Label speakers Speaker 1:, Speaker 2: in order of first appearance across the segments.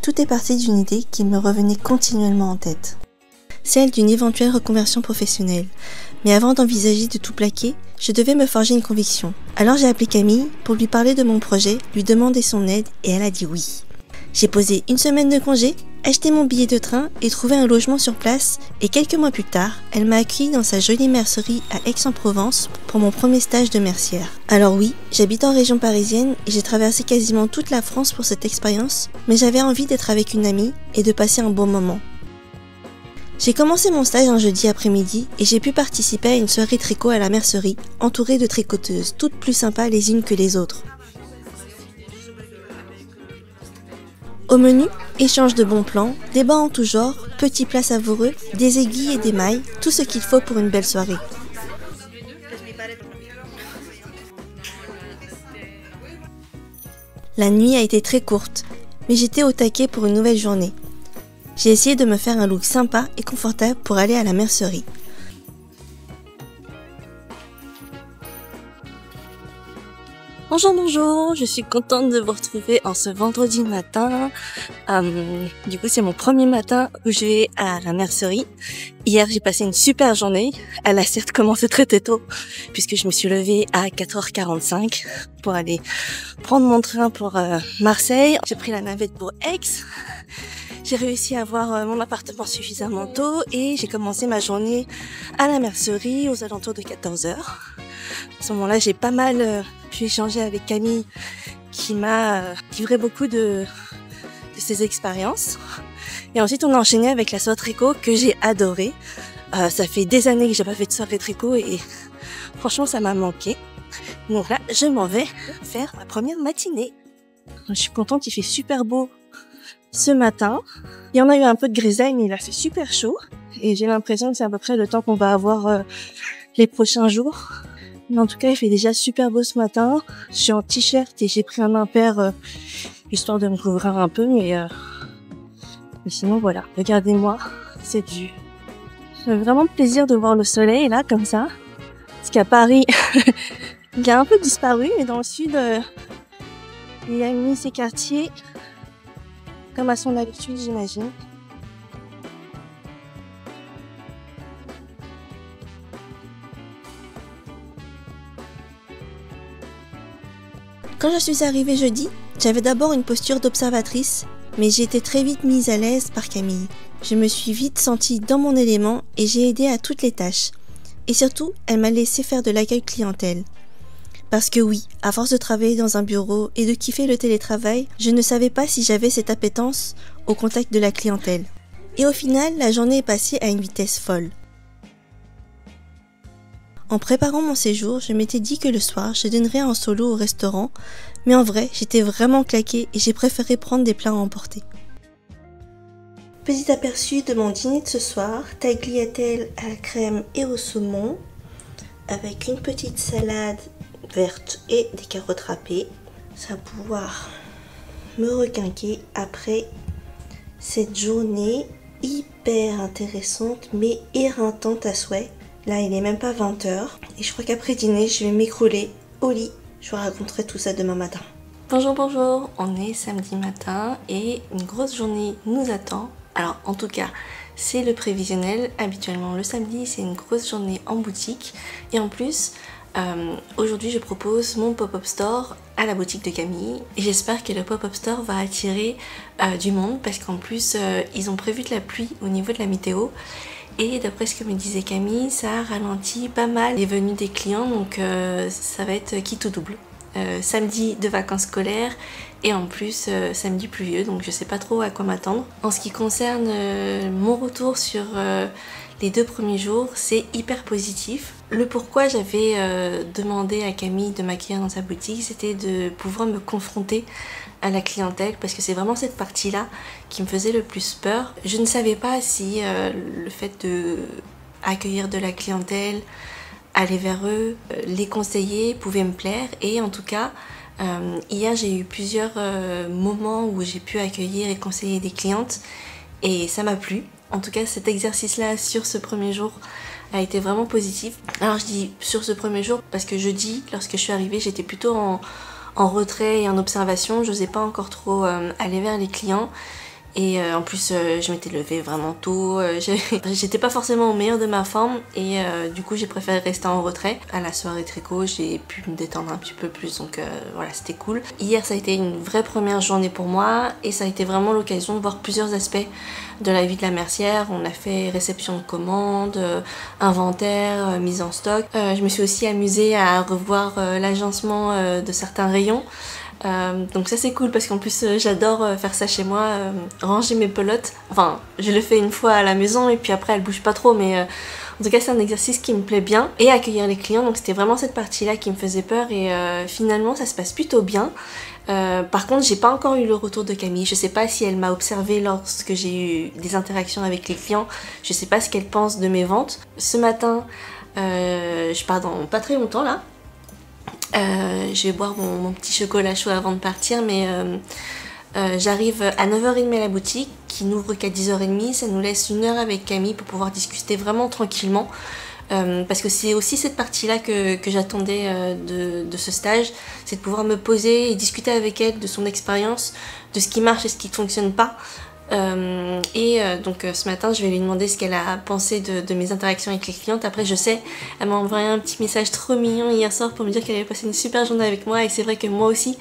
Speaker 1: Tout est parti d'une idée qui me revenait continuellement en tête. Celle d'une éventuelle reconversion professionnelle. Mais avant d'envisager de tout plaquer, je devais me forger une conviction. Alors j'ai appelé Camille pour lui parler de mon projet, lui demander son aide et elle a dit oui. J'ai posé une semaine de congé, acheté mon billet de train et trouvé un logement sur place et quelques mois plus tard, elle m'a accueilli dans sa jolie mercerie à Aix-en-Provence pour mon premier stage de mercière. Alors oui, j'habite en région parisienne et j'ai traversé quasiment toute la France pour cette expérience, mais j'avais envie d'être avec une amie et de passer un bon moment. J'ai commencé mon stage un jeudi après-midi et j'ai pu participer à une soirée tricot à la mercerie, entourée de tricoteuses, toutes plus sympas les unes que les autres. Au menu, échange de bons plans, débats en tout genre, petits plats savoureux, des aiguilles et des mailles, tout ce qu'il faut pour une belle soirée. La nuit a été très courte, mais j'étais au taquet pour une nouvelle journée. J'ai essayé de me faire un look sympa et confortable pour aller à la mercerie. Bonjour, je suis contente de vous retrouver en ce vendredi matin. Du coup, c'est mon premier matin où je vais à la mercerie. Hier, j'ai passé une super journée. Elle a certes commencé très tôt, puisque je me suis levée à 4h45 pour aller prendre mon train pour Marseille. J'ai pris la navette pour Aix. J'ai réussi à avoir mon appartement suffisamment tôt et j'ai commencé ma journée à la mercerie aux alentours de 14h. À ce moment-là, j'ai pas mal pu échanger avec Camille qui m'a livré beaucoup de ses expériences. Et ensuite, on a enchaîné avec la soirée tricot que j'ai adorée. Ça fait des années que j'ai pas fait de soirée tricot et franchement, ça m'a manqué. Donc là, je m'en vais faire ma première matinée. Je suis contente, il fait super beau ce matin. Il y en a eu un peu de grisaille, mais il a fait super chaud. Et j'ai l'impression que c'est à peu près le temps qu'on va avoir les prochains jours. Mais en tout cas, il fait déjà super beau ce matin. Je suis en t-shirt et j'ai pris un impair histoire de me couvrir un peu. Mais sinon, voilà. Regardez-moi cette vue. J'ai vraiment plaisir de voir le soleil là, comme ça. Parce qu'à Paris, il a un peu disparu. Mais dans le sud, il a mis ses quartiers comme à son habitude, j'imagine. Quand je suis arrivée jeudi, j'avais d'abord une posture d'observatrice, mais j'ai été très vite mise à l'aise par Camille. Je me suis vite sentie dans mon élément et j'ai aidé à toutes les tâches. Et surtout, elle m'a laissé faire de l'accueil clientèle. Parce que oui, à force de travailler dans un bureau et de kiffer le télétravail, je ne savais pas si j'avais cette appétence au contact de la clientèle. Et au final, la journée est passée à une vitesse folle. En préparant mon séjour, je m'étais dit que le soir, je donnerais en solo au restaurant, mais en vrai, j'étais vraiment claquée et j'ai préféré prendre des plats à emporter. Petit aperçu de mon dîner de ce soir, tagliatelle à la crème et au saumon, avec une petite salade verte et des carottes râpées. Ça va pouvoir me requinquer après cette journée hyper intéressante mais éreintante à souhait. Là, il n'est même pas 20h et je crois qu'après dîner, je vais m'écrouler au lit. Je vous raconterai tout ça demain matin. Bonjour, on est samedi matin et une grosse journée nous attend. Alors en tout cas, c'est le prévisionnel. Habituellement le samedi, c'est une grosse journée en boutique et en plus, aujourd'hui je propose mon pop-up store à la boutique de Camille et j'espère que le pop-up store va attirer du monde parce qu'en plus ils ont prévu de la pluie au niveau de la météo et d'après ce que me disait Camille, ça ralentit pas mal les venues des clients, donc ça va être quitte ou double. Samedi de vacances scolaires et en plus samedi pluvieux, donc je sais pas trop à quoi m'attendre. En ce qui concerne mon retour sur les 2 premiers jours, c'est hyper positif. Le pourquoi j'avais demandé à Camille de m'accueillir dans sa boutique, c'était de pouvoir me confronter à la clientèle parce que c'est vraiment cette partie-là qui me faisait le plus peur. Je ne savais pas si le fait de accueillir de la clientèle, aller vers eux, les conseiller pouvait me plaire et en tout cas hier j'ai eu plusieurs moments où j'ai pu accueillir et conseiller des clientes et ça m'a plu. En tout cas cet exercice-là sur ce premier jour a été vraiment positif. Alors je dis sur ce premier jour parce que jeudi, lorsque je suis arrivée, j'étais plutôt en retrait et en observation. Je n'osais pas encore trop aller vers les clients.
Speaker 2: Et en plus je m'étais levée vraiment tôt, j'étais pas forcément au meilleur de ma forme et du coup j'ai préféré rester en retrait. À la soirée tricot j'ai pu me détendre un petit peu plus, donc voilà, c'était cool. Hier ça a été une vraie première journée pour moi et ça a été vraiment l'occasion de voir plusieurs aspects de la vie de la mercière. On a fait réception de commandes, inventaire, mise en stock. Je me suis aussi amusée à revoir l'agencement de certains rayons. Donc ça c'est cool parce qu'en plus j'adore faire ça chez moi, ranger mes pelotes. Enfin je le fais une fois à la maison et puis après elles bougent pas trop, mais en tout cas c'est un exercice qui me plaît bien. Et accueillir les clients, donc c'était vraiment cette partie là qui me faisait peur et finalement ça se passe plutôt bien. Par contre j'ai pas encore eu le retour de Camille, je sais pas si elle m'a observé lorsque j'ai eu des interactions avec les clients, je sais pas ce qu'elle pense de mes ventes. Ce matin je pars dans pas très longtemps là. Je vais boire mon petit chocolat chaud avant de partir, mais j'arrive à 9h30 à la boutique qui n'ouvre qu'à 10h30, ça nous laisse 1 heure avec Camille pour pouvoir discuter vraiment tranquillement. Parce que c'est aussi cette partie-là que j'attendais de ce stage, c'est de pouvoir me poser et discuter avec elle de son expérience, de ce qui marche et ce qui ne fonctionne pas. Donc ce matin je vais lui demander ce qu'elle a pensé de mes interactions avec les clientes. Après je sais, elle m'a envoyé un petit message trop mignon hier soir pour me dire qu'elle avait passé une super journée avec moi et c'est vrai que moi aussi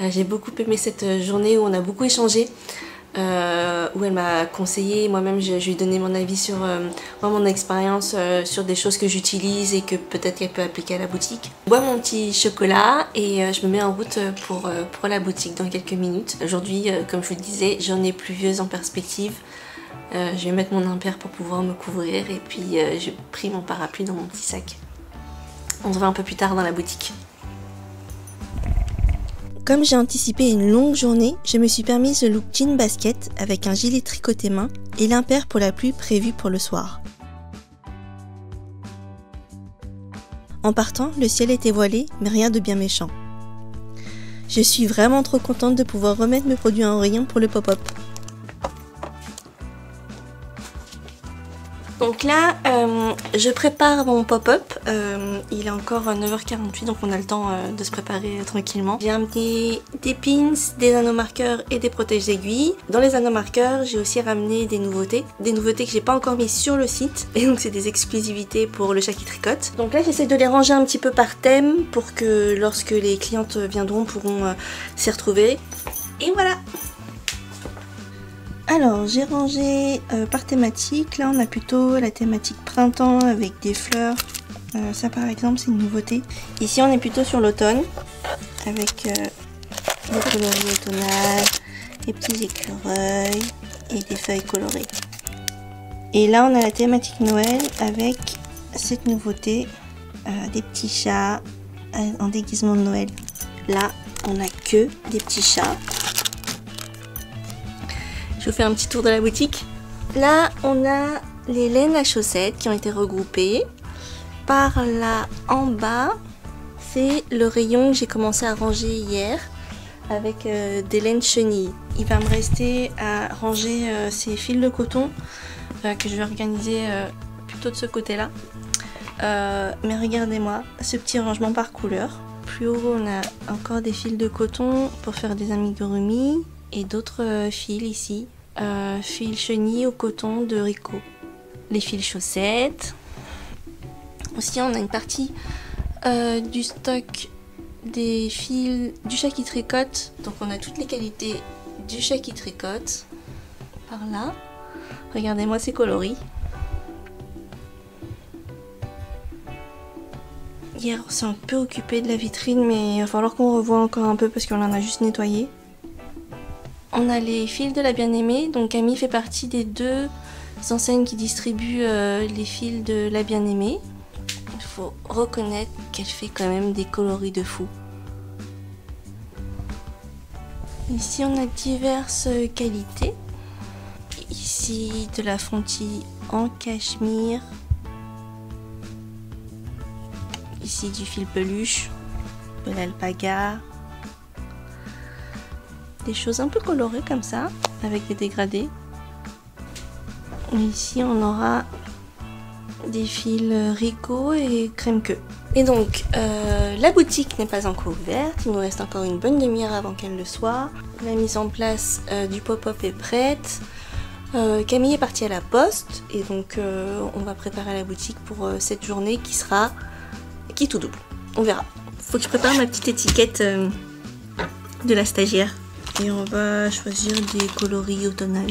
Speaker 2: j'ai beaucoup aimé cette journée où on a beaucoup échangé, où elle m'a conseillé, moi-même je lui ai donné mon avis sur mon expérience, sur des choses que j'utilise et que peut-être qu'elle peut appliquer à la boutique. Je bois mon petit chocolat et je me mets en route pour la boutique dans quelques minutes. Aujourd'hui, comme je vous le disais, journée pluvieuse en perspective. Je vais mettre mon impair pour pouvoir me couvrir et puis j'ai pris mon parapluie dans mon petit sac. On se voit un peu plus tard dans la boutique.
Speaker 1: Comme j'ai anticipé une longue journée, je me suis permise le look jean basket avec un gilet tricoté main et l'impair pour la pluie prévu pour le soir. En partant, le ciel était voilé, mais rien de bien méchant. Je suis vraiment trop contente de pouvoir remettre mes produits en rayon pour le pop-up. Donc là, je prépare mon pop-up, il est encore 9h48 donc on a le temps de se préparer tranquillement. J'ai amené des pins, des nanomarqueurs et des protèges aiguilles. Dans les nanomarqueurs, j'ai aussi ramené des nouveautés que j'ai pas encore mis sur le site et donc c'est des exclusivités pour le chat qui tricote. Donc là j'essaie de les ranger un petit peu par thème pour que lorsque les clientes viendront pourront s'y retrouver. Et voilà! Alors j'ai rangé par thématique, là on a plutôt la thématique printemps avec des fleurs, ça par exemple c'est une nouveauté. Ici on est plutôt sur l'automne avec des coloris automnales, des petits écureuils et des feuilles colorées. Et là on a la thématique Noël avec cette nouveauté, des petits chats en déguisement de Noël. Là on a que des petits chats. Je vous fais un petit tour de la boutique. Là, on a les laines à chaussettes qui ont été regroupées. Par là, en bas, c'est le rayon que j'ai commencé à ranger hier avec des laines chenilles. Il va me rester à ranger ces fils de coton que je vais organiser plutôt de ce côté-là. Mais regardez-moi, ce petit rangement par couleur. Plus haut, on a encore des fils de coton pour faire des amigurumi. Et d'autres fils ici, fils chenilles au coton de Rico. Les fils chaussettes. Aussi on a une partie du stock des fils du chat qui tricote. Donc on a toutes les qualités du chat qui tricote. Par là. Regardez-moi ces coloris. Hier on s'est un peu occupé de la vitrine mais il va falloir qu'on revoie encore un peu parce qu'on en a juste nettoyé. On a les fils de la bien-aimée, donc Camille fait partie des 2 enseignes qui distribuent les fils de la bien-aimée. Il faut reconnaître qu'elle fait quand même des coloris de fou. Ici on a diverses qualités. Ici de la frontille en cachemire. Ici du fil peluche, de l'alpaga. Des choses un peu colorées comme ça, avec des dégradés. Et ici on aura des fils Rico et crème queue. Et donc la boutique n'est pas encore ouverte, il nous reste encore une bonne demi-heure avant qu'elle le soit.
Speaker 2: la mise en place du pop-up est prête. Camille est partie à la poste et donc on va préparer la boutique pour cette journée qui tout double. On verra. Faut que je prépare ma petite étiquette de la stagiaire. Et on va choisir des coloris automnales.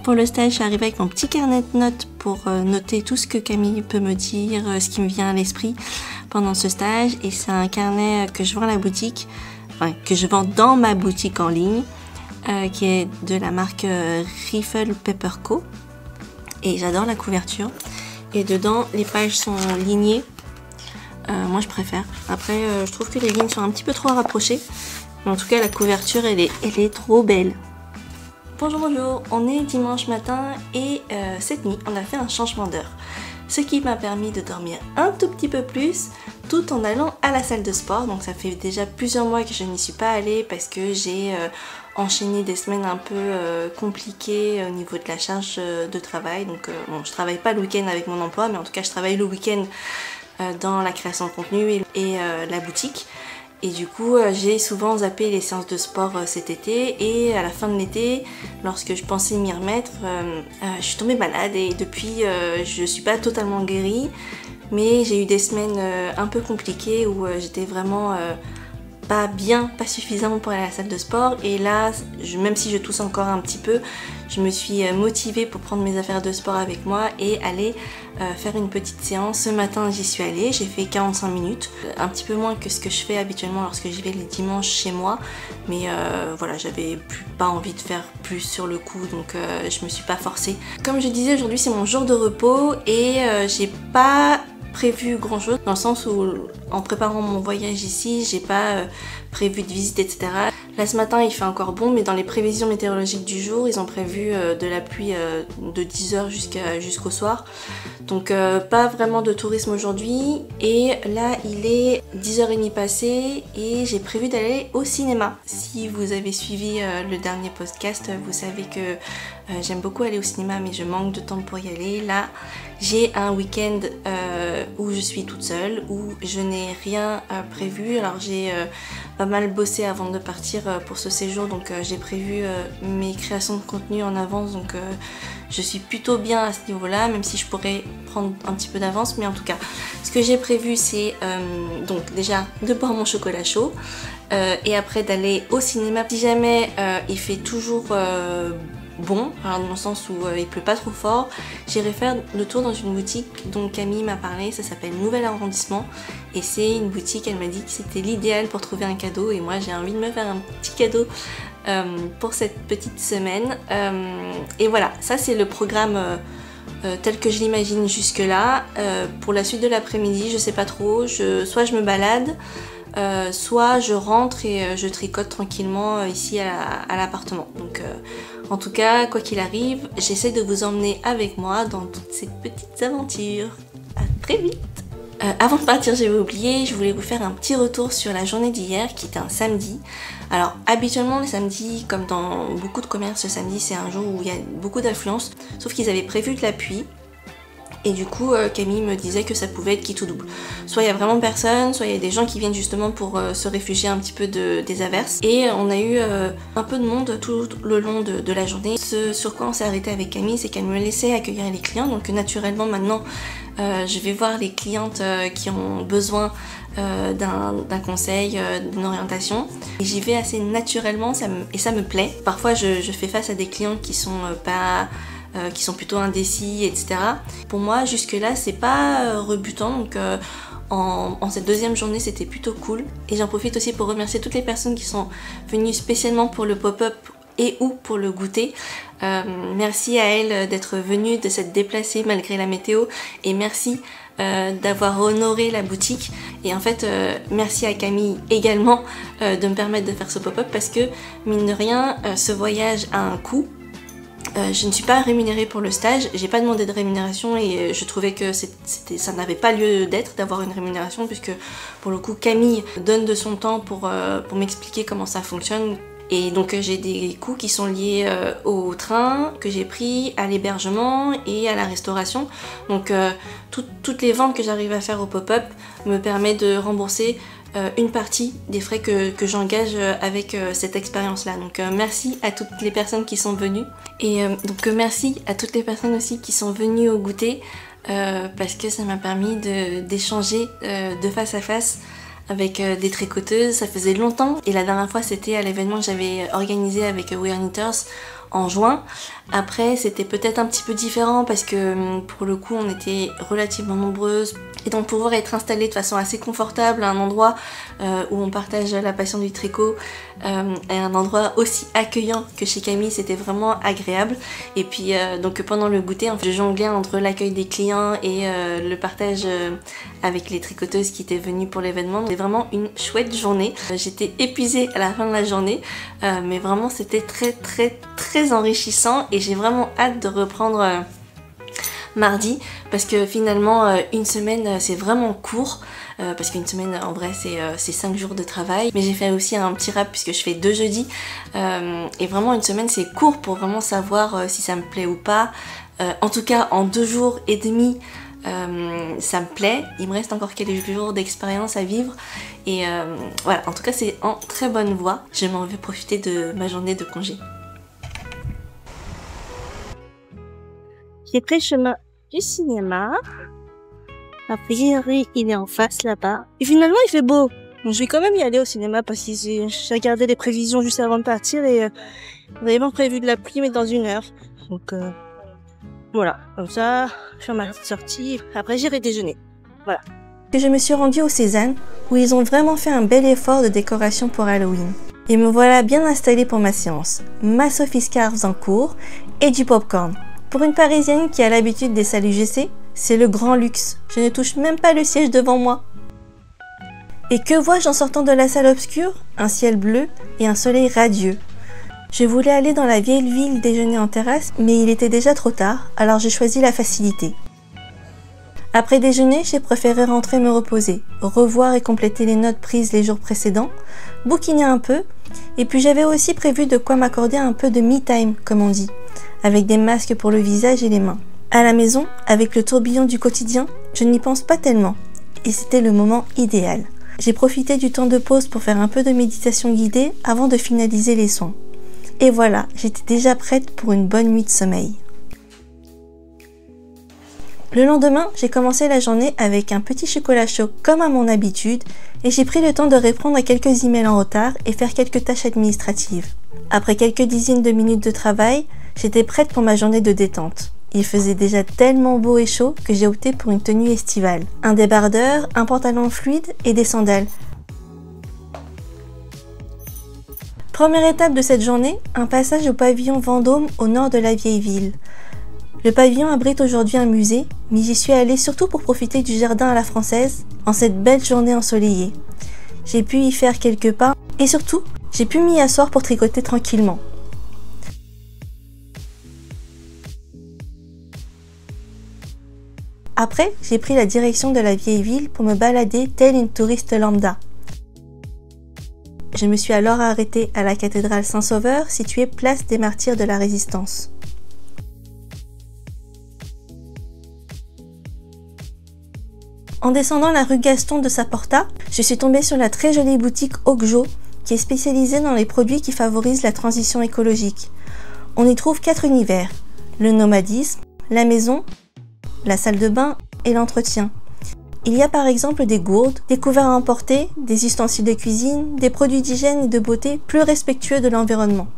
Speaker 2: Pour le stage, je suis arrivée avec mon petit carnet de notes pour noter tout ce que Camille peut me dire, ce qui me vient à l'esprit pendant ce stage. Et c'est un carnet que je vends à la boutique, enfin que je vends dans ma boutique en ligne, qui est de la marque Riffle Pepper Co. Et j'adore la couverture. Et dedans, les pages sont lignées. Moi, je préfère. Après, je trouve que les lignes sont un petit peu trop rapprochées. Mais en tout cas, la couverture, elle est trop belle. Bonjour, on est dimanche matin et cette nuit on a fait un changement d'heure. Ce qui m'a permis de dormir un tout petit peu plus tout en allant à la salle de sport. Donc ça fait déjà plusieurs mois que je n'y suis pas allée parce que j'ai enchaîné des semaines un peu compliquées au niveau de la charge de travail. Donc bon, je travaille pas le week-end avec mon emploi, mais en tout cas je travaille le week-end dans la création de contenu et la boutique. Et du coup, j'ai souvent zappé les séances de sport cet été et à la fin de l'été, lorsque je pensais m'y remettre, je suis tombée malade et depuis, je suis pas totalement guérie, mais j'ai eu des semaines un peu compliquées où j'étais vraiment pas bien, pas suffisamment pour aller à la salle de sport. Et là, même si je tousse encore un petit peu, je me suis motivée pour prendre mes affaires de sport avec moi et aller faire une petite séance. Ce matin, j'y suis allée, j'ai fait 45 minutes, un petit peu moins que ce que je fais habituellement lorsque j'y vais les dimanches chez moi. Mais voilà, j'avais pas envie de faire plus sur le coup, donc je me suis pas forcée. Comme je disais, aujourd'hui c'est mon jour de repos et j'ai pas prévu grand chose dans le sens où en préparant mon voyage ici j'ai pas prévu de visite, etc. Là ce matin il fait encore bon, mais dans les prévisions météorologiques du jour ils ont prévu de la pluie de 10h jusqu'au soir, donc pas vraiment de tourisme aujourd'hui. Et là il est 10h30 passé et j'ai prévu d'aller au cinéma. Si vous avez suivi le dernier podcast, vous savez que j'aime beaucoup aller au cinéma mais je manque de temps pour y aller. Là j'ai un week-end où je suis toute seule, où je n'ai rien prévu. Alors j'ai pas mal bossé avant de partir pour ce séjour, donc j'ai prévu mes créations de contenu en avance, donc je suis plutôt bien à ce niveau-là, même si je pourrais prendre un petit peu d'avance. Mais en tout cas, ce que j'ai prévu c'est donc déjà de boire mon chocolat chaud et après d'aller au cinéma. Si jamais il fait toujours bon, alors dans le sens où il pleut pas trop fort, j'irai faire le tour dans une boutique dont Camille m'a parlé. Ça s'appelle Nouvel Arrondissement et c'est une boutique, elle m'a dit que c'était l'idéal pour trouver un cadeau et moi j'ai envie de me faire un petit cadeau pour cette petite semaine. Et voilà, ça c'est le programme tel que je l'imagine jusque là. Pour la suite de l'après-midi, je sais pas trop, soit je me balade, soit je rentre et je tricote tranquillement ici à l'appartement. Donc en tout cas, quoi qu'il arrive, j'essaie de vous emmener avec moi dans toutes ces petites aventures. À très vite. Avant de partir, j'avais oublié, je voulais vous faire un petit retour sur la journée d'hier qui était un samedi. Alors habituellement les samedis, comme dans beaucoup de commerces, le samedi c'est un jour où il y a beaucoup d'affluence, sauf qu'ils avaient prévu de la pluie. Et du coup, Camille me disait que ça pouvait être qui tout double. Soit il y a vraiment personne, soit il y a des gens qui viennent justement pour se réfugier un petit peu des averses. Et on a eu un peu de monde tout le long de la journée. Ce sur quoi on s'est arrêté avec Camille, c'est qu'elle me laissait accueillir les clients. Donc naturellement maintenant, je vais voir les clientes qui ont besoin d'un conseil, d'une orientation. Et j'y vais assez naturellement et ça me plaît. Parfois je fais face à des clients qui sont qui sont plutôt indécis, etc. Pour moi, jusque-là, c'est pas rebutant, donc en cette deuxième journée, c'était plutôt cool. Et j'en profite aussi pour remercier toutes les personnes qui sont venues spécialement pour le pop-up et ou pour le goûter. Merci à elles d'être venues, de s'être déplacées malgré la météo, et merci d'avoir honoré la boutique. Et en fait merci à Camille également de me permettre de faire ce pop-up parce que mine de rien ce voyage a un coût. Je ne suis pas rémunérée pour le stage, j'ai pas demandé de rémunération et je trouvais que ça n'avait pas lieu d'être d'avoir une rémunération, puisque pour le coup Camille donne de son temps pour m'expliquer comment ça fonctionne Et donc j'ai des coûts qui sont liés au train que j'ai pris, à l'hébergement et à la restauration. Donc toutes les ventes que j'arrive à faire au pop-up me permettent de rembourser une partie des frais que j'engage avec cette expérience-là. Donc merci à toutes les personnes qui sont venues. Et donc merci à toutes les personnes aussi qui sont venues au goûter parce que ça m'a permis d'échanger de face à face avec des tricoteuses. Ça faisait longtemps et la dernière fois c'était à l'événement que j'avais organisé avec We're Knitters en juin. Après c'était peut-être un petit peu différent parce que pour le coup on était relativement nombreuses et donc pouvoir être installée de façon assez confortable à un endroit où on partage la passion du tricot et un endroit aussi accueillant que chez Camille, c'était vraiment agréable. Et puis donc pendant le goûter en fait, je jonglais entre l'accueil des clients et le partage avec les tricoteuses qui étaient venues pour l'événement. C'était vraiment une chouette journée. J'étais épuisée à la fin de la journée mais vraiment c'était très enrichissant et j'ai vraiment hâte de reprendre mardi parce que finalement une semaine c'est vraiment court parce qu'une semaine en vrai c'est 5 jours de travail, mais j'ai fait aussi un petit rap puisque je fais 2 jeudis et vraiment une semaine c'est court pour vraiment savoir si ça me plaît ou pas. En tout cas en 2 jours et demi ça me plaît, il me reste encore quelques jours d'expérience à vivre et voilà, en tout cas c'est en très bonne voie. Je m'en vais profiter de ma journée de congé.
Speaker 1: J'ai pris le chemin du cinéma. A priori, il est en face là-bas. Et finalement, il fait beau. Donc, je vais quand même y aller au cinéma parce que j'ai regardé les prévisions juste avant de partir et vraiment prévu de la pluie, mais dans 1 heure. Donc voilà, comme ça, je fais ma petite sortie. Après, j'irai déjeuner. Voilà. Et je me suis rendue au Cézanne où ils ont vraiment fait un bel effort de décoration pour Halloween. Et me voilà bien installée pour ma séance. Ma Sophie Scarves en cours et du popcorn. Pour une Parisienne qui a l'habitude des salles UGC, c'est le grand luxe. Je ne touche même pas le siège devant moi. Et que vois-je en sortant de la salle obscure? Un ciel bleu et un soleil radieux. Je voulais aller dans la vieille ville déjeuner en terrasse, mais il était déjà trop tard, alors j'ai choisi la facilité. Après déjeuner, j'ai préféré rentrer me reposer, revoir et compléter les notes prises les jours précédents, bouquiner un peu, et puis j'avais aussi prévu de quoi m'accorder un peu de me time, comme on dit, avec des masques pour le visage et les mains. À la maison, avec le tourbillon du quotidien, je n'y pense pas tellement, et c'était le moment idéal. J'ai profité du temps de pause pour faire un peu de méditation guidée avant de finaliser les soins. Et voilà, j'étais déjà prête pour une bonne nuit de sommeil. Le lendemain, j'ai commencé la journée avec un petit chocolat chaud comme à mon habitude et j'ai pris le temps de répondre à quelques emails en retard et faire quelques tâches administratives. Après quelques dizaines de minutes de travail, j'étais prête pour ma journée de détente. Il faisait déjà tellement beau et chaud que j'ai opté pour une tenue estivale. Un débardeur, un pantalon fluide et des sandales. Première étape de cette journée, un passage au pavillon Vendôme au nord de la vieille ville. Le pavillon abrite aujourd'hui un musée, mais j'y suis allée surtout pour profiter du jardin à la française en cette belle journée ensoleillée. J'ai pu y faire quelques pas et surtout, j'ai pu m'y asseoir pour tricoter tranquillement. Après, j'ai pris la direction de la vieille ville pour me balader telle une touriste lambda. Je me suis alors arrêtée à la cathédrale Saint-Sauveur, située place des Martyrs de la Résistance. En descendant la rue Gaston de Saporta, je suis tombée sur la très jolie boutique Okjo, qui est spécialisée dans les produits qui favorisent la transition écologique. On y trouve 4 univers, le nomadisme, la maison, la salle de bain et l'entretien. Il y a par exemple des gourdes, des couverts à emporter, des ustensiles de cuisine, des produits d'hygiène et de beauté plus respectueux de l'environnement.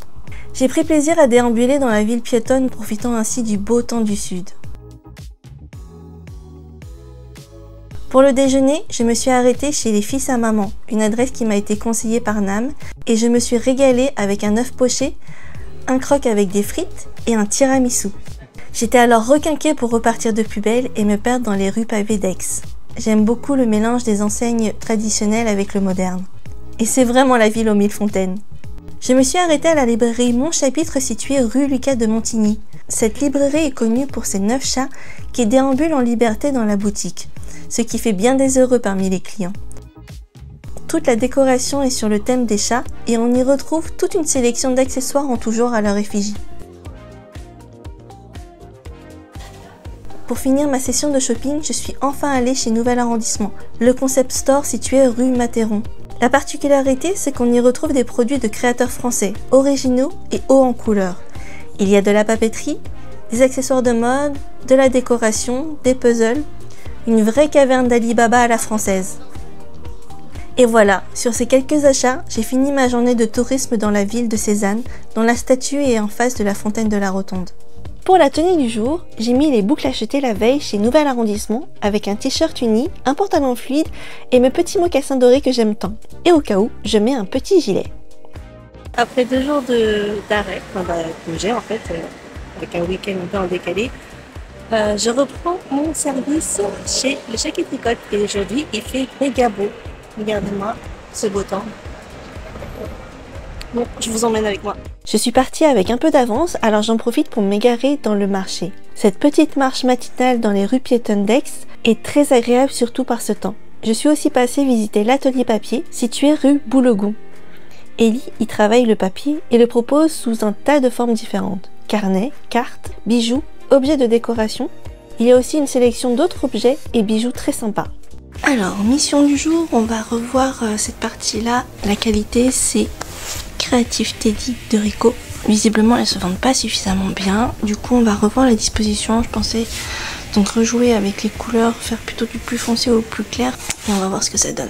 Speaker 1: J'ai pris plaisir à déambuler dans la ville piétonne, profitant ainsi du beau temps du sud. Pour le déjeuner, je me suis arrêtée chez les Fils à Maman, une adresse qui m'a été conseillée par Nam, et je me suis régalée avec un œuf poché, un croque avec des frites et un tiramisu. J'étais alors requinquée pour repartir de plus belle et me perdre dans les rues pavées d'Aix. J'aime beaucoup le mélange des enseignes traditionnelles avec le moderne. Et c'est vraiment la ville aux 1000 fontaines. Je me suis arrêtée à la librairie Mon Chapitre située rue Lucas de Montigny. Cette librairie est connue pour ses 9 chats qui déambulent en liberté dans la boutique, ce qui fait bien des heureux parmi les clients.
Speaker 2: Toute la décoration est sur le thème des chats et on y retrouve toute une sélection d'accessoires en tout genre à leur effigie. Pour finir ma session de shopping, je suis enfin allée chez Nouvel Arrondissement, le concept store situé rue Mathéron. La particularité, c'est qu'on y retrouve des produits de créateurs français, originaux et hauts en couleur. Il y a de la papeterie, des accessoires de mode, de la décoration, des puzzles, une vraie caverne d'Alibaba à la française. Et voilà, sur ces quelques achats, j'ai fini ma journée de tourisme dans la ville de Cézanne, dont la statue est en face de la fontaine de la Rotonde. Pour la tenue du jour, j'ai mis les boucles achetées la veille chez Nouvel Arrondissement avec un t-shirt uni, un pantalon fluide et mes petits mocassins dorés que j'aime tant. Et au cas où, je mets un petit gilet. Après 2 jours d'arrêt, congé en fait, avec un week-end un peu en décalé, je reprends mon service chez Le Chat qui Tricote et aujourd'hui il fait méga beau. Regardez-moi ce beau temps. Bon, je vous emmène avec moi. Je suis partie avec un peu d'avance, alors j'en profite pour m'égarer dans le marché. Cette petite marche matinale dans les rues piétonnes d'Aix est très agréable, surtout par ce temps. Je suis aussi passée visiter l'atelier papier, situé rue Boulegon. Ellie y travaille le papier et le propose sous un tas de formes différentes. Carnets, cartes, bijoux, objets de décoration. Il y a aussi une sélection d'autres objets et bijoux très sympas. Alors, mission du jour, on va revoir cette partie-là. La qualité, c'est Creative Teddy de Rico. Visiblement, elles se vendent pas suffisamment bien. Du coup, on va revoir la disposition. Je pensais donc rejouer avec les couleurs, faire plutôt du plus foncé au plus clair. Et on va voir ce que ça donne.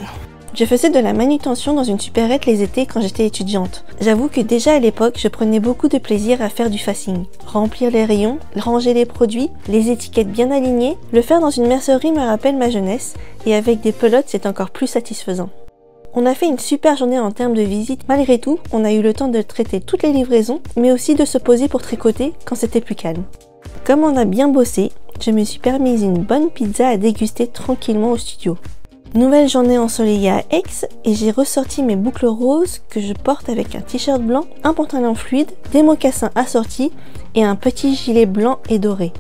Speaker 2: Je faisais de la manutention dans une supérette les étés quand j'étais étudiante. J'avoue que déjà à l'époque, je prenais beaucoup de plaisir à faire du facing. Remplir les rayons, ranger les produits, les étiquettes bien alignées. Le faire dans une mercerie me rappelle ma jeunesse et avec des pelotes, c'est encore plus satisfaisant. On a fait une super journée en termes de visite. Malgré tout, on a eu le temps de traiter toutes les livraisons, mais aussi de se poser pour tricoter quand c'était plus calme. Comme on a bien bossé, je me suis permise une bonne pizza à déguster tranquillement au studio. Nouvelle journée ensoleillée à Aix et j'ai ressorti mes boucles roses que je porte avec un t-shirt blanc, un pantalon fluide, des mocassins assortis et un petit gilet blanc et doré.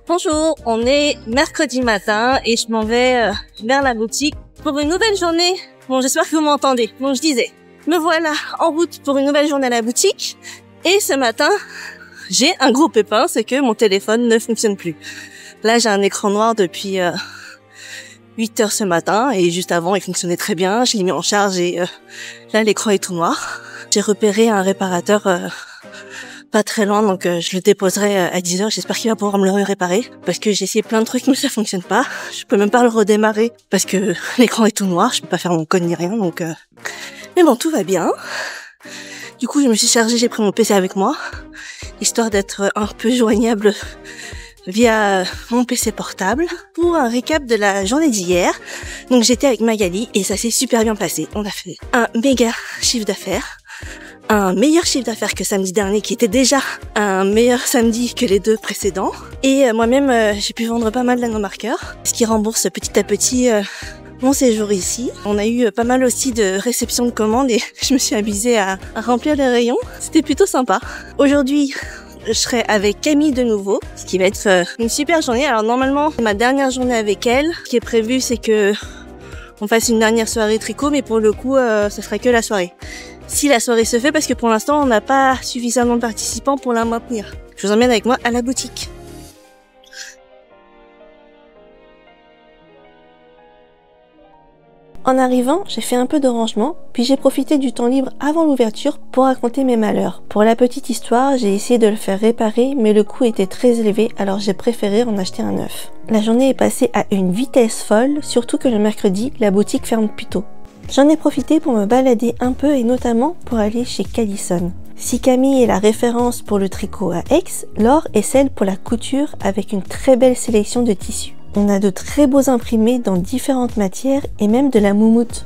Speaker 2: Bonjour, on est mercredi matin et je m'en vais vers la boutique pour une nouvelle journée. Bon, j'espère que vous m'entendez. Bon, je disais, me voilà en route pour une nouvelle journée à la boutique et ce matin, j'ai un gros pépin, c'est que mon téléphone ne fonctionne plus. Là, j'ai un écran noir depuis 8 heures ce matin et juste avant il fonctionnait très bien, je l'ai mis en charge et là l'écran est tout noir. J'ai repéré un réparateur pas très loin donc je le déposerai à 10 heures, j'espère qu'il va pouvoir me le réparer parce que j'ai essayé plein de trucs mais ça fonctionne pas. Je peux même pas le redémarrer parce que l'écran est tout noir, je peux pas faire mon code ni rien donc mais bon tout va bien. Du coup je me suis chargée, j'ai pris mon PC avec moi histoire d'être un peu joignable via mon PC portable pour un récap de la journée d'hier. Donc j'étais avec Magali et ça s'est super bien passé. On a fait un méga chiffre d'affaires, un meilleur chiffre d'affaires que samedi dernier qui était déjà un meilleur samedi que les 2 précédents. Et moi-même j'ai pu vendre pas mal d'anomarqueurs, ce qui rembourse petit à petit mon séjour ici. On a eu pas mal aussi de réception de commandes et je me suis amusée à remplir les rayons. C'était plutôt sympa. Aujourd'hui, je serai avec Camille de nouveau, ce qui va être une super journée. Alors normalement, c'est ma dernière journée avec elle. Ce qui est prévu, c'est que on fasse une dernière soirée tricot, mais pour le coup, ça sera que la soirée. Si la soirée se fait, parce que pour l'instant, on n'a pas suffisamment de participants pour la maintenir. Je vous emmène avec moi à la boutique. En arrivant, j'ai fait un peu de rangement, puis j'ai profité du temps libre avant l'ouverture pour raconter mes malheurs. Pour la petite histoire, j'ai essayé de le faire réparer, mais le coût était très élevé, alors j'ai préféré en acheter un neuf. La journée est passée à une vitesse folle, surtout que le mercredi, la boutique ferme plus tôt. J'en ai profité pour me balader un peu et notamment pour aller chez Callison. Si Camille est la référence pour le tricot à Aix, Laure est celle pour la couture avec une très belle sélection de tissus. On a de très beaux imprimés dans différentes matières et même de la moumoute.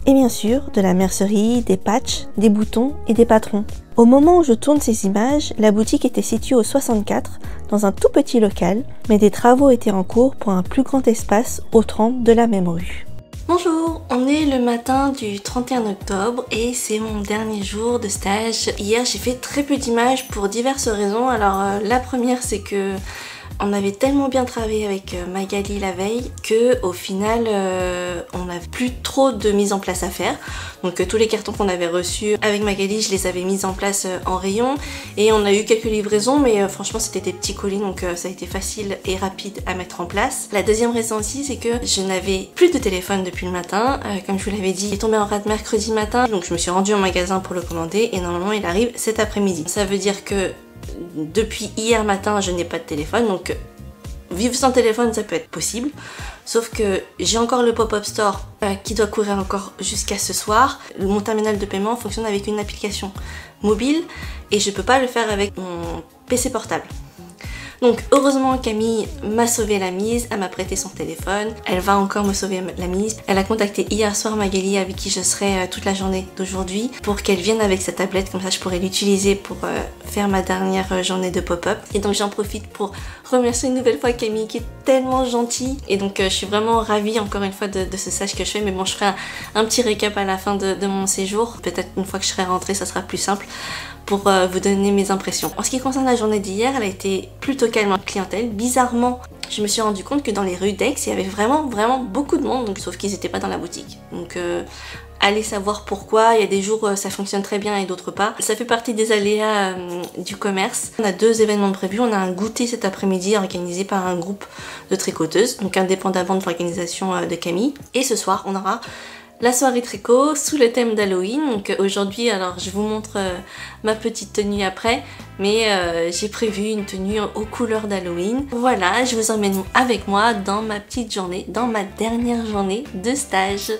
Speaker 2: Et bien sûr, de la mercerie, des patchs, des boutons et des patrons. Au moment où je tourne ces images, la boutique était située au 64, dans un tout petit local, mais des travaux étaient en cours pour un plus grand espace au 30 de la même rue. Bonjour, on est le matin du 31 octobre et c'est mon dernier jour de stage. Hier j'ai fait très peu d'images pour diverses raisons. Alors la première c'est que On avait tellement bien travaillé avec Magali la veille que au final on n'a plus trop de mise en place à faire. Donc tous les cartons qu'on avait reçus avec Magali, je les avais mis en place en rayon et on a eu quelques livraisons, mais franchement c'était des petits colis, donc ça a été facile et rapide à mettre en place. La deuxième raison aussi, c'est que je n'avais plus de téléphone depuis le matin. Comme je vous l'avais dit, il est tombé en rade mercredi matin, donc je me suis rendue au magasin pour le commander et normalement il arrive cet après-midi. Ça veut dire que depuis hier matin je n'ai pas de téléphone, donc vivre sans téléphone ça peut être possible, sauf que j'ai encore le pop-up store qui doit courir encore jusqu'à ce soir. Mon terminal de paiement fonctionne avec une application mobile et je peux pas le faire avec mon PC portable. Donc heureusement Camille m'a sauvé la mise, elle m'a prêté son téléphone, elle va encore me sauver la mise. Elle a contacté hier soir Magali avec qui je serai toute la journée d'aujourd'hui pour qu'elle vienne avec sa tablette, comme ça je pourrais l'utiliser pour faire ma dernière journée de pop-up. Et donc j'en profite pour remercier une nouvelle fois Camille qui est tellement gentille. Et donc je suis vraiment ravie encore une fois de ce stage que je fais, mais bon je ferai un petit récap à la fin de mon séjour. Peut-être une fois que je serai rentrée ça sera plus simple pour vous donner mes impressions. En ce qui concerne la journée d'hier, elle a été plutôt calme en clientèle. Bizarrement, je me suis rendu compte que dans les rues d'Aix, il y avait vraiment beaucoup de monde, donc, sauf qu'ils n'étaient pas dans la boutique. Donc allez savoir pourquoi, il y a des jours ça fonctionne très bien et d'autres pas. Ça fait partie des aléas du commerce. On a 2 événements prévus, on a un goûter cet après-midi organisé par un groupe de tricoteuses, donc indépendamment de l'organisation de Camille. Et ce soir, on aura la soirée tricot sous le thème d'Halloween. Donc aujourd'hui, alors je vous montre ma petite tenue après, mais j'ai prévu une tenue aux couleurs d'Halloween. Voilà, je vous emmène avec moi dans ma petite journée, dans ma dernière journée de stage.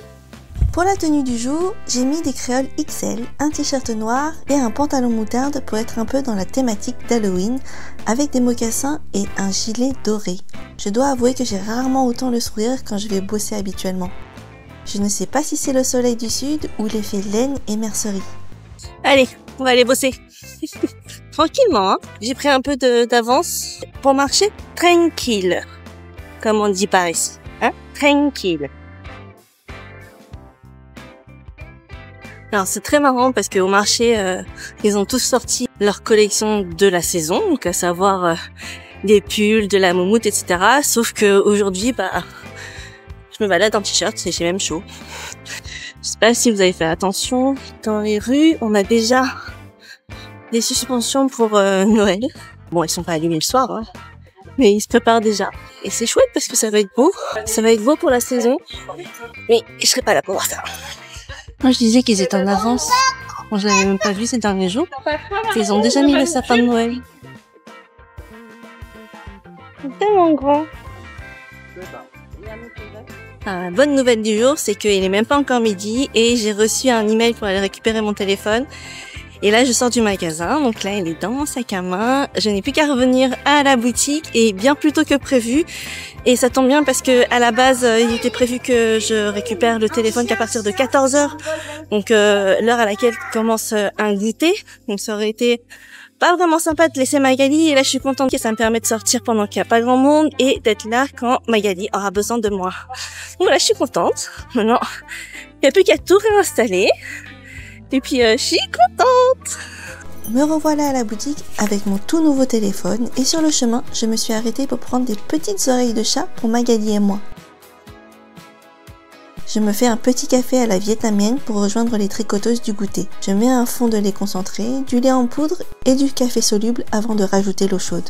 Speaker 1: Pour la tenue du jour, j'ai mis des créoles XL, un t-shirt noir et un pantalon moutarde pour être un peu dans la thématique d'Halloween, avec des mocassins et un gilet doré. Je dois avouer que j'ai rarement autant le sourire quand je vais bosser habituellement. Je ne sais pas si c'est le soleil du sud ou l'effet laine et mercerie.
Speaker 2: Allez, on va aller bosser. Tranquillement, hein. J'ai pris un peu d'avance pour marcher tranquille, comme on dit par ici. Hein, tranquille. Alors c'est très marrant parce qu'au marché, ils ont tous sorti leur collection de la saison, donc à savoir des pulls, de la moumoute, etc. Sauf que aujourd'hui, je me balade en t-shirt et j'ai même chaud. Je sais pas si vous avez fait attention, dans les rues, on a déjà des suspensions pour Noël. Bon, ils sont pas allumés le soir, hein, mais ils se préparent déjà. Et c'est chouette parce que ça va être beau. Ça va être beau pour la saison, mais je serai pas là pour voir ça. Moi, je disais qu'ils étaient en avance. Bon, je l'avais même pas vu ces derniers jours. Ils ont déjà mis le sapin de Noël. C'est tellement grand. La bonne nouvelle du jour, c'est qu'il est même pas encore midi et j'ai reçu un email pour aller récupérer mon téléphone. Et là, je sors du magasin, donc là, il est dans mon sac à main. Je n'ai plus qu'à revenir à la boutique et bien plus tôt que prévu. Et ça tombe bien parce que à la base, il était prévu que je récupère le téléphone qu'à partir de 14 h. Donc l'heure à laquelle commence un goûter. Donc ça aurait été pas vraiment sympa de laisser Magali, et là je suis contente que ça me permet de sortir pendant qu'il n'y a pas grand monde et d'être là quand Magali aura besoin de moi. Donc voilà, je suis contente. Maintenant, il n'y a plus qu'à tout réinstaller et puis je suis contente.
Speaker 1: Me revoilà à la boutique avec mon tout nouveau téléphone et sur le chemin, je me suis arrêtée pour prendre des petites oreilles de chat pour Magali et moi. Je me fais un petit café à la vietnamienne pour rejoindre les tricoteuses du goûter. Je mets un fond de lait concentré, du lait en poudre et du café soluble avant de rajouter l'eau chaude.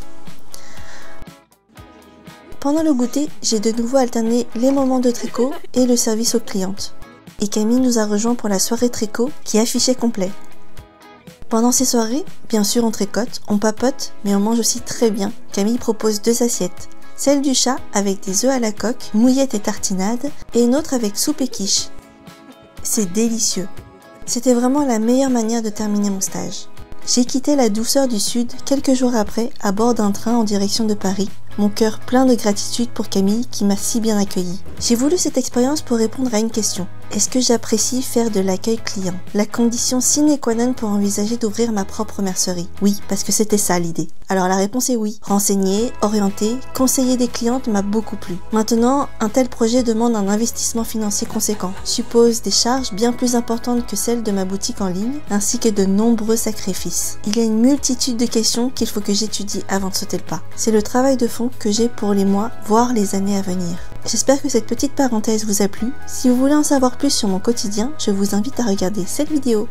Speaker 1: Pendant le goûter, j'ai de nouveau alterné les moments de tricot et le service aux clientes. Et Camille nous a rejoint pour la soirée tricot qui affichait complet. Pendant ces soirées, bien sûr on tricote, on papote, mais on mange aussi très bien. Camille propose 2 assiettes. Celle du chat avec des œufs à la coque, mouillettes et tartinades, et une autre avec soupe et quiche. C'est délicieux. C'était vraiment la meilleure manière de terminer mon stage. J'ai quitté la douceur du sud quelques jours après à bord d'un train en direction de Paris, mon cœur plein de gratitude pour Camille qui m'a si bien accueillie. J'ai voulu cette expérience pour répondre à une question. Est-ce que j'apprécie faire de l'accueil client? La condition sine qua non pour envisager d'ouvrir ma propre mercerie. Oui, parce que c'était ça l'idée. Alors la réponse est oui. Renseigner, orienter, conseiller des clientes m'a beaucoup plu. Maintenant, un tel projet demande un investissement financier conséquent, suppose des charges bien plus importantes que celles de ma boutique en ligne, ainsi que de nombreux sacrifices. Il y a une multitude de questions qu'il faut que j'étudie avant de sauter le pas. C'est le travail de fond fonds que j'ai pour les mois, voire les années à venir. J'espère que cette petite parenthèse vous a plu. Si vous voulez en savoir plus sur mon quotidien, je vous invite à regarder cette vidéo.